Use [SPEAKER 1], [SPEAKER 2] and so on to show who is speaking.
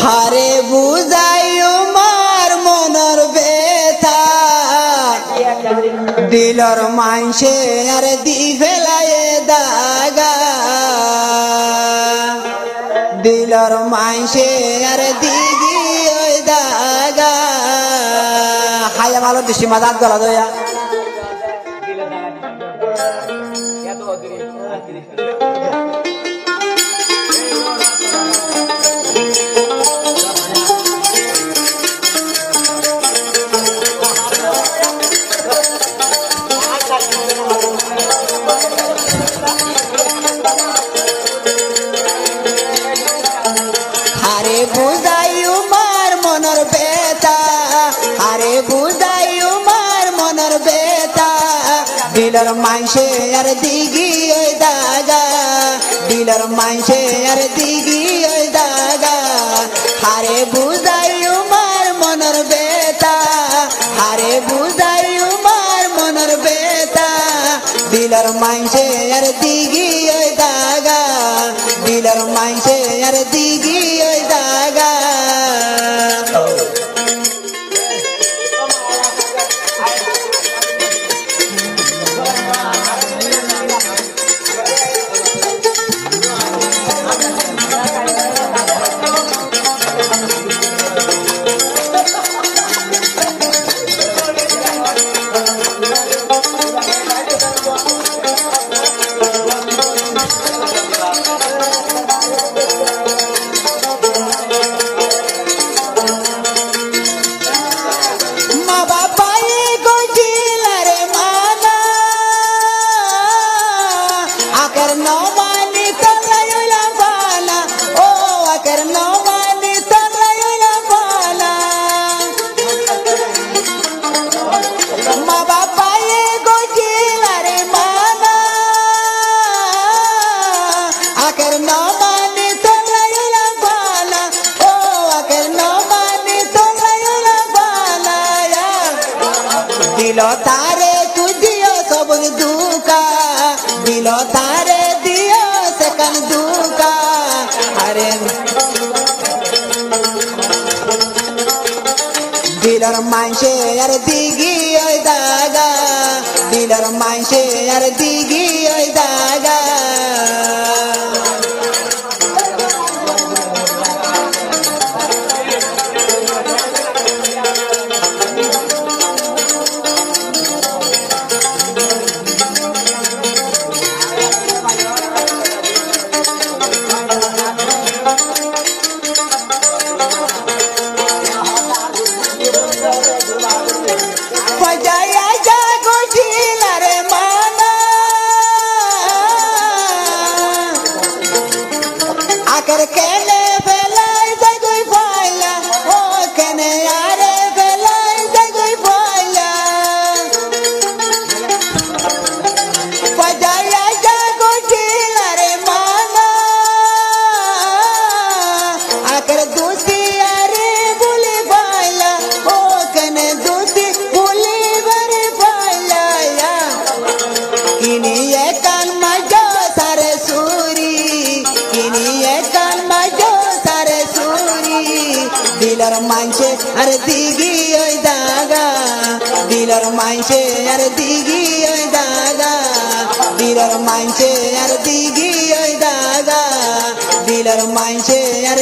[SPEAKER 1] হারে বুঝাইও মার মনর বেথা দিলর মাইসে আর দি ফেলায়ে দাগা দিলর মাইসে আর দিগি ওই দাগা হায়া ভালো দৃষ্টি মাদাত গলা দয়া হারে বুঝাইও মার মনর বেতা হারে বুঝাইও মার মনর বেতা দিলর মাইসে আর দিগি ওই দাগা দিলর মাইসে আর দিগি ওই দাগা হারে বুঝাইও মার মনর বেতা হারে বুঝাইও মার মনর বেতা দিলর মাইসে আর দিগি ওই দাগা দিলর মাইসে আর দিগি ওই দাগা দিল তারে তু দিও সবন দুকা দিল তারে দিও সেকান দুকা আরে দিলর মাইসে আর দিগি ওই দাগা দিলর মাইসে আর দিগি ওই দাগা দিলর মাইসে আর দিগি ওই দাগা দিলর মাইসে আর দিগি ওই দাগা দিলর মাইসে আর দিগি ওই দাগা দিলর মাইসে আর